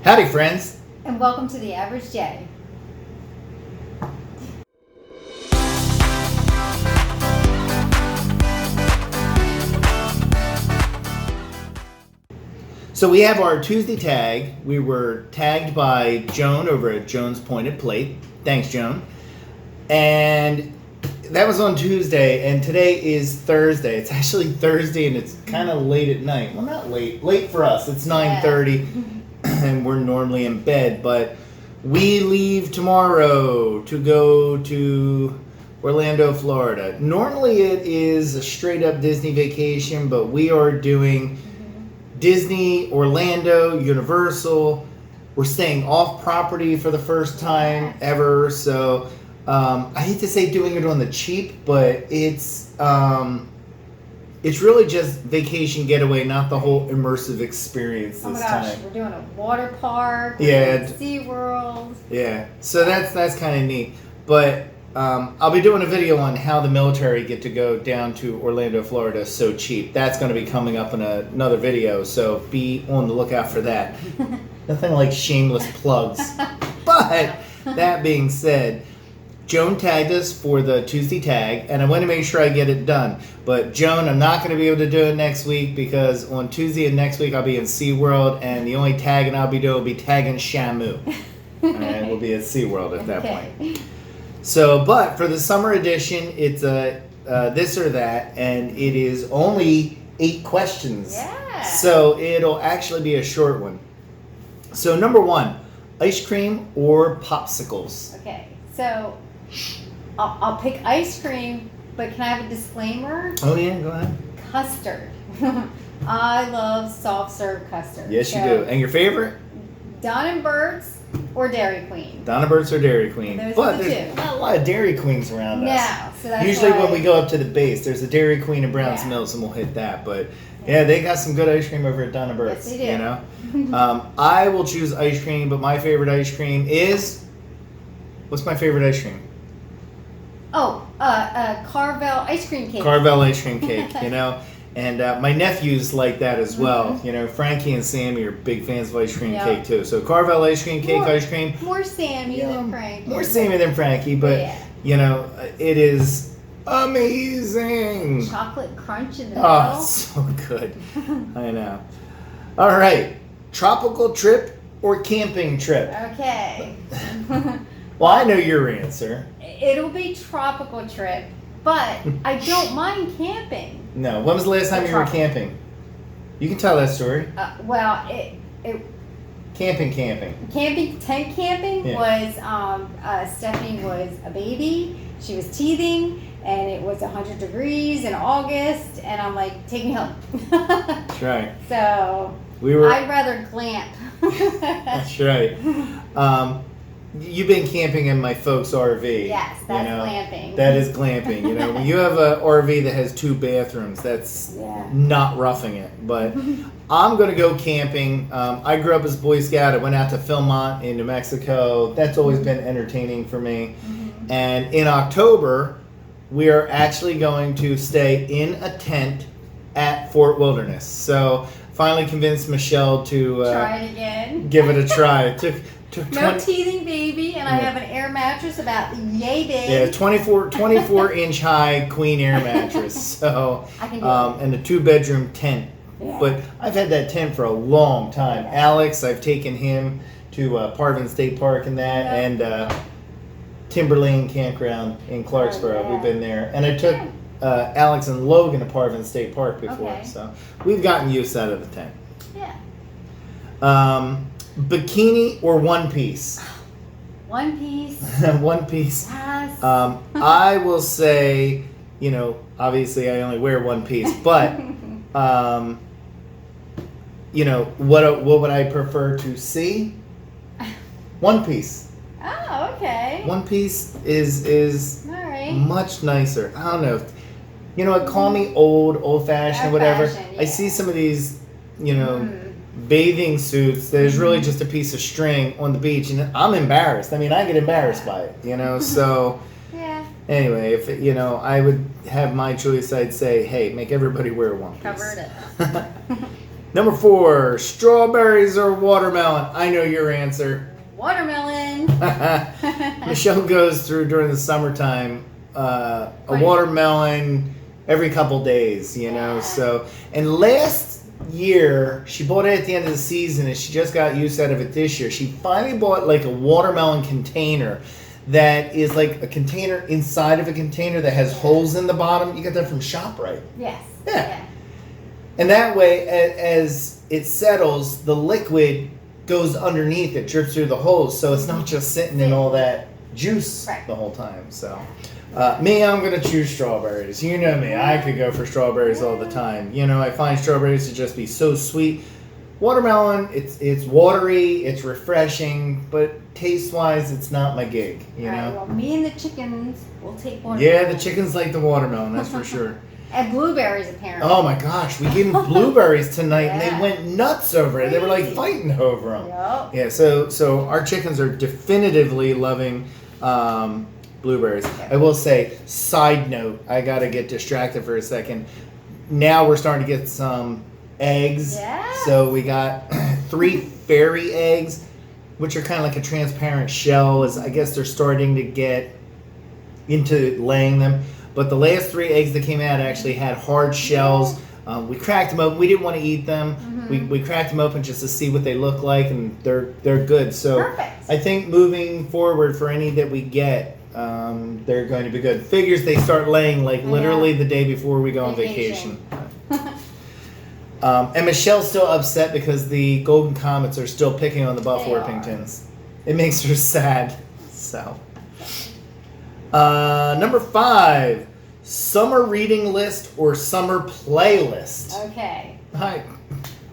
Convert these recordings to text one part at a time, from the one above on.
Howdy, friends. And welcome to The Average J. So we have our Tuesday tag. We were tagged by Joan over at Joan's Pointed Plate. Thanks, Joan. And that was on Tuesday, and today is Thursday. It's actually Thursday, and it's kind of late at night. Well, not late. Late for us. It's 9:30, and we're normally in bed. But we leave tomorrow to go to Orlando, Florida. Normally it is a straight-up Disney vacation, but we are doing Disney, Orlando, Universal. We're staying off property for the first time ever, so I hate to say doing it on the cheap, but it's really just vacation getaway, not the whole immersive experience this time. We're doing a water park. Yeah. SeaWorld. Yeah, so that's kind of neat. But I'll be doing a video on how the military get to go down to Orlando, Florida so cheap. That's going to be coming up in another video, so be on the lookout for that. Nothing like shameless plugs. But that being said, Joan tagged us for the Tuesday tag, and I want to make sure I get it done. But Joan, I'm not going to be able to do it next week because on Tuesday and next week I'll be in SeaWorld, and the only tagging I'll be doing will be tagging Shamu. And we'll be at SeaWorld at that point. So, but for the summer edition, it's a this or that, and it is only 8 questions. Yeah. So it'll actually be a short one. So number 1, ice cream or popsicles? Okay, so I'll pick ice cream, but can I have a disclaimer? Oh yeah, go ahead. Custard. I love soft serve custard. Yes, you do. And your favorite? Don & Bert's or Dairy Queen. Don & Bert's or Dairy Queen. Those But are the there's two. not a lot of Dairy Queens around us. No, so that's Usually why when we go up to the base, there's a Dairy Queen in Browns Yeah. Mills, and we'll hit that. But yeah, they got some good ice cream over at Don & Bert's. Yes, they do. You know, I will choose ice cream, but my favorite ice cream is. What's my favorite ice cream? Oh, Carvel ice cream cake. Carvel ice cream cake. You know, and my nephews like that as well. Mm-hmm. You know, Frankie and Sammy are big fans of ice cream Yeah. cake too. So Carvel ice cream cake, ice cream. More Sammy Yeah, than Frank. More Sammy than Frankie, but Yeah. you know, it is amazing. Chocolate crunch in the Oh, middle. so good. I know. All right. Tropical trip or camping trip? Okay. Well, I know your answer. It'll be tropical trip, but I don't mind camping. No. When was the last time you were Tropical. camping? You can tell that story. Well, Camping. tent camping Yeah. was, Stephanie was a baby. She was teething, and it was 100 degrees in August, and I'm like, take me home. That's right. So We were. I'd rather glamp. That's right. You've been camping in my folks' RV. Yes, that's glamping. That is glamping. You know, when you have an RV that has 2 bathrooms, that's not roughing it. But I'm going to go camping. I grew up as a Boy Scout. I went out to Philmont in New Mexico. That's always been entertaining for me. And in October, we are actually going to stay in a tent at Fort Wilderness. So finally convinced Michelle to Try it again. give it a try. It took No teething baby, and I have an air mattress about yay big. Yeah, 24 inch high queen air mattress. So I can do it. and a 2-bedroom tent. Yeah. But I've had that tent for a long time. Yeah. Alex, I've taken him to Parvin State Park and that, Yeah. and Timberlane Campground in Clarksboro. Oh, yeah. We've been there, and I took Alex and Logan to Parvin State Park before, Okay. so we've gotten used out of the tent. Yeah. Bikini or one piece? One piece. One piece. Yes. I will say, you know, obviously I only wear one piece, but you know, what would I prefer to see? One piece. Oh, okay. One piece is All right. much nicer. I don't know. You know what? Call me old-fashioned or whatever. Old-fashioned, I see yeah. some of these, you know, bathing suits. There's really just a piece of string on the beach, and I'm embarrassed. I mean, I get embarrassed by it, you know. So Yeah. anyway, if you know, I would have my choice. I'd say, hey, make everybody wear one piece. Covered it. Number 4, strawberries or watermelon? I know your answer. Watermelon. Michelle goes through during the summertime a watermelon every couple days, you know. Yeah. So, and last year she bought it at the end of the season, and she just got use out of it this year. She finally bought like a watermelon container that is like a container inside of a container that has holes in the bottom. You got that from ShopRite. Yes. Yeah. And that way, as it settles, the liquid goes underneath it, drips through the holes, so it's not just sitting in all that juice the whole time. So, me, I'm going to choose strawberries. You know me. I could go for strawberries all the time. You know, I find strawberries to just be so sweet. Watermelon, it's watery, it's refreshing, but taste-wise, it's not my gig, you know? Right, well, me and the chickens will take watermelon. Yeah, the chickens like the watermelon, that's for sure. And blueberries, apparently. Oh my gosh, we gave them blueberries tonight, and they Yeah. went nuts over it. They were like Crazy. fighting over them. Yep. Yeah, so our chickens are definitively loving blueberries. I will say, side note, I gotta get distracted for a second. Now we're starting to get some eggs. Yeah. So we got 3 fairy eggs, which are kind of like a transparent shell. I guess they're starting to get into laying them. But the last 3 eggs that came out actually had hard shells. We cracked them open. We didn't want to eat them. Mm-hmm. We cracked them open just to see what they look like, and they're good. So Perfect. I think moving forward for any that we get, they're going to be good. Figures they start laying like literally the day before we go on vacation. And Michelle's still upset because the golden comets are still picking on the buff They Orpingtons. It makes her sad. So. Number 5, summer reading list or summer playlist? Okay. Hi.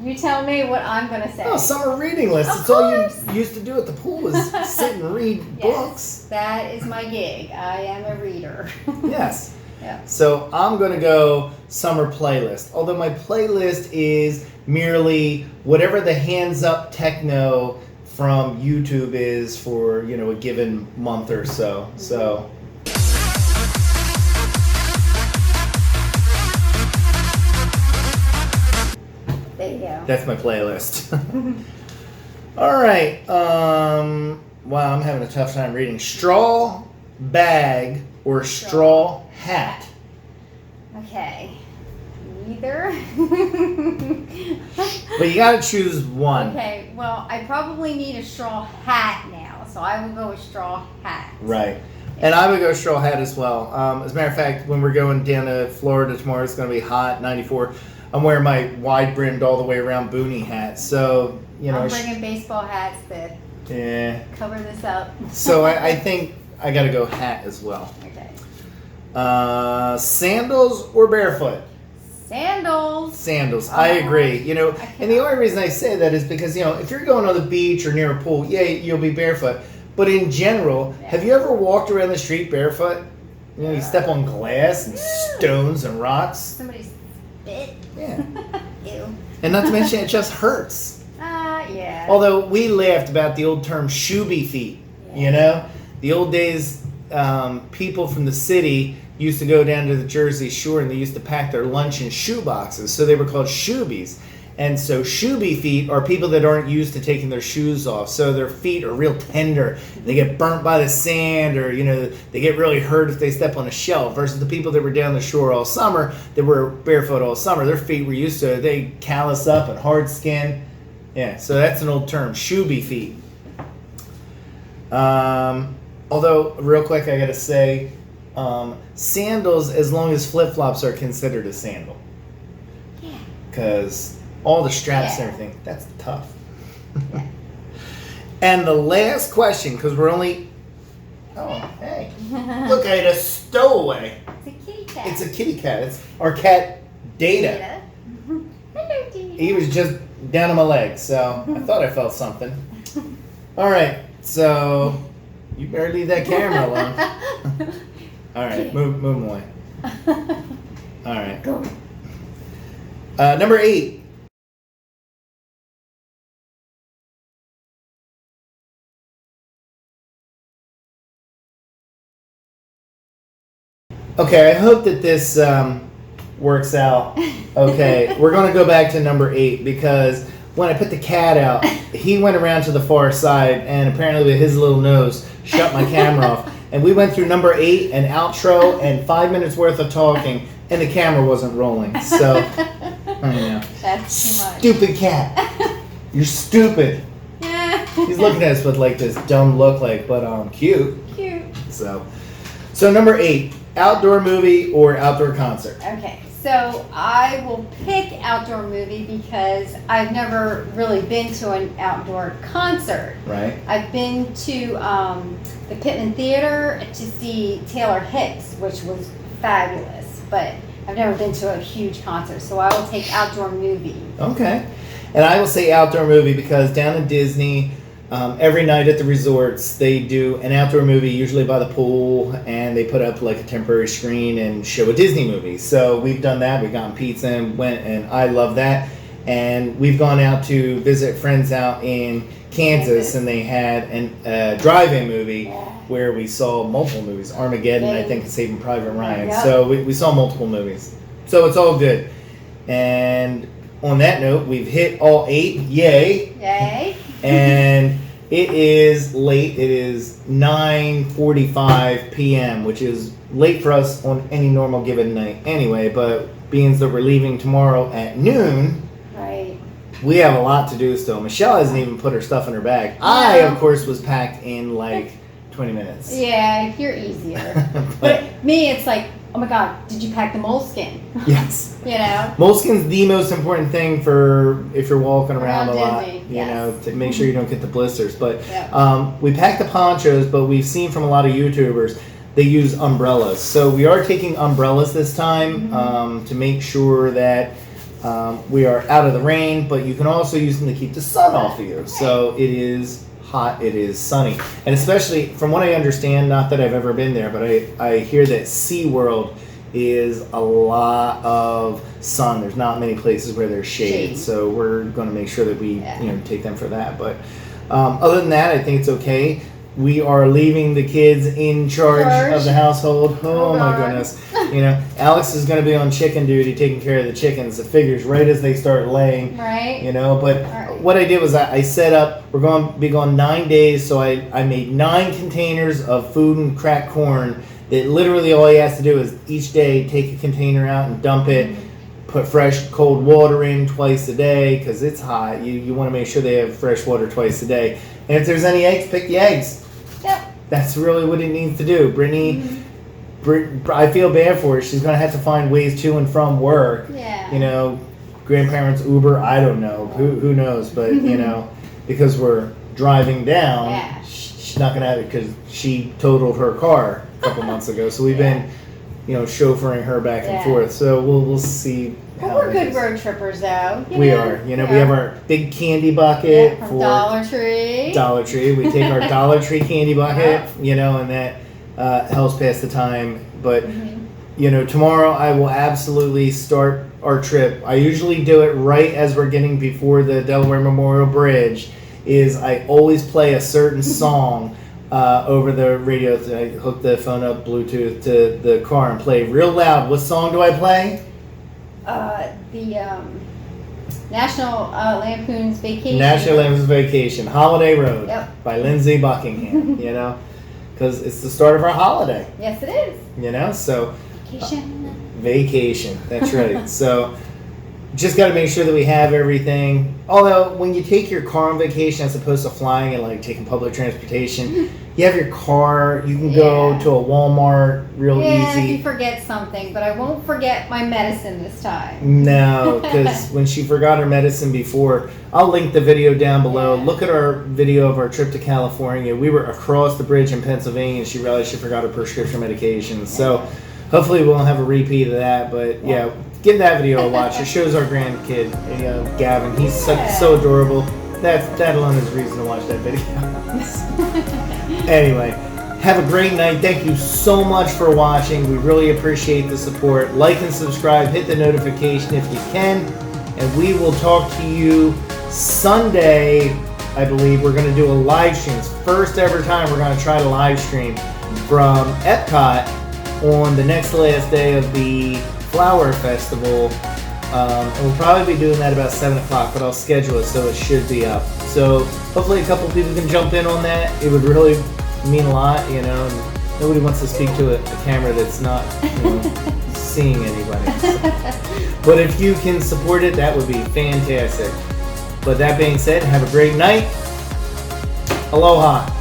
You tell me what I'm going to say. Oh, summer reading list. Of It's all course. you used to do at the pool is sit and read books. Yes, that is my gig. I am a reader. Yes. Yeah. So I'm going to go summer playlist. Although my playlist is merely whatever the hands up techno from YouTube is for, you know, a given month or so. So. There you go. That's my playlist. All right. Wow, I'm having a tough time reading. Straw bag or straw hat? Okay. Neither. But you got to choose one. Okay, well, I probably need a straw hat now, so I will go with straw hat. Right. And I would go straw hat as well. As a matter of fact, when we're going down to Florida tomorrow, it's going to be hot, 94. I'm wearing my wide brimmed all the way around boonie hat. So, you know. I'm bringing baseball hats to cover this up. So I think I got to go hat as well. Okay. Sandals or barefoot? Sandals. Sandals. I agree. You know, and the only reason I say that is because, you know, if you're going on the beach or near a pool, yeah, you'll be barefoot. But in general, have you ever walked around the street barefoot? You know, you step on glass and stones and rocks. Somebody spit. Yeah. Ew. And not to mention, it just hurts. Yeah. Although we laughed about the old term shooby feet. You know, the old days, people from the city used to go down to the Jersey Shore and they used to pack their lunch in shoe boxes. So they were called shoobies. And so shooby feet are people that aren't used to taking their shoes off. So their feet are real tender. They get burnt by the sand, or, you know, they get really hurt if they step on a shell. Versus the people that were down the shore all summer, that were barefoot all summer, their feet were used to it. They callus up and hard skin. Yeah, so that's an old term, shooby feet. Although, real quick, I gotta say, sandals, as long as flip-flops are considered a sandal. Yeah. Because all the straps and everything, that's tough. And the last question, because we're only... Oh, hey. Look at a stowaway. It's a kitty cat. It's a kitty cat. It's our cat, Data. Hello, Data. He was just down on my leg, so I thought I felt something. All right, so you better leave that camera alone. All right, move away. All right. Go. Number 8. Okay, I hope that this works out. Okay, we're going to go back to number 8 because when I put the cat out, he went around to the far side and apparently with his little nose shut my camera off. And we went through number 8, an outro, and 5 minutes worth of talking, and the camera wasn't rolling. So, I know. That's too much. Stupid cat. You're stupid. He's looking at us with like this dumb look like, but cute. Cute. So number 8, outdoor movie or outdoor concert? Okay, so I will pick outdoor movie because I've never really been to an outdoor concert. Right. I've been to the Pittman Theater to see Taylor Hicks, which was fabulous, but I've never been to a huge concert, so I will take outdoor movie. Okay. And I will say outdoor movie because down in Disney, every night at the resorts, they do an outdoor movie, usually by the pool, and they put up like a temporary screen and show a Disney movie. So we've done that. We've gotten pizza and went, and I love that. And we've gone out to visit friends out in Kansas, and they had a drive-in movie where we saw multiple movies. Armageddon, I think, and Saving Private Ryan. Yep. So we saw multiple movies. So it's all good. And on that note, we've hit all 8. Yay. Yay. And it is late. It is 9:45 p.m., which is late for us on any normal given night anyway. But being that we're leaving tomorrow at noon, Right. we have a lot to do still. Michelle hasn't even put her stuff in her bag. I, of course, was packed in like 20 minutes. Yeah, you're easier. But me, it's like, oh my God, did you pack the moleskin? Yes. You know? Moleskin's the most important thing for if you're walking around a lot, Disney, you yes. know, to make sure you don't get the blisters. But Yep. we packed the ponchos, but we've seen from a lot of YouTubers, they use umbrellas. So we are taking umbrellas this time to make sure that we are out of the rain, but you can also use them to keep the sun off of you. So it is hot, it is sunny. And especially from what I understand, not that I've ever been there, but I hear that SeaWorld is a lot of sun. There's not many places where there's shade. So we're going to make sure that we take them for that. But other than that, I think it's okay. We are leaving the kids in charge of the household. Oh my goodness. You know, Alex is going to be on chicken duty taking care of the chickens. It figures right as they start laying. Right. You know, but what I did was I set up, we're going to be gone 9 days, so I made 9 containers of food and cracked corn that literally all he has to do is each day take a container out and dump it, put fresh cold water in twice a day because it's hot. You want to make sure they have fresh water twice a day. And if there's any eggs, pick the eggs. Yep. That's really what it needs to do. Brittany, I feel bad for her. She's going to have to find ways to and from work. Yeah. You know, grandparents, Uber, I don't know. Who knows? But, you know, because we're driving down, she's not going to have it because she totaled her car a couple months ago. So we've been, you know, chauffeuring her back and forth. So we'll see. But we're good road trippers, though. We are. You know, we have our big candy bucket from for Dollar Tree. Dollar Tree. We take our Dollar Tree candy bucket, you know, and that helps pass the time. But, you know, tomorrow I will absolutely start our trip. I usually do it right as we're getting before the Delaware Memorial Bridge. Is I always play a certain song over the radio. I hook the phone up Bluetooth to the car and play real loud. What song do I play? The National Lampoon's Vacation. National Lampoon's Vacation, Holiday Road by Lindsey Buckingham, you know, because it's the start of our holiday. Yes, it is. You know, so. Vacation. That's right. So just got to make sure that we have everything. Although when you take your car on vacation as opposed to flying and like taking public transportation, you have your car, you can go to a Walmart real easy. Yeah, you forget something, but I won't forget my medicine this time. No, because when she forgot her medicine before, I'll link the video down below. Look at our video of our trip to California. We were across the bridge in Pennsylvania and she realized she forgot her prescription medication. So hopefully we won't have a repeat of that, but yeah, give that video a watch. It shows our grandkid, Gavin. He's so adorable. That alone is a reason to watch that video. Anyway, have a great night. Thank you so much for watching. We really appreciate the support. Like and subscribe. Hit the notification if you can. And we will talk to you Sunday. I believe we're going to do a live stream. It's first ever time we're going to try to live stream from Epcot on the next last day of the Flower Festival. And we'll probably be doing that about 7 o'clock, but I'll schedule it so it should be up. So hopefully a couple people can jump in on that. It would really mean a lot, you know. And nobody wants to speak to a camera that's not, you know, seeing anybody. So. But if you can support it, that would be fantastic. But that being said, have a great night. Aloha.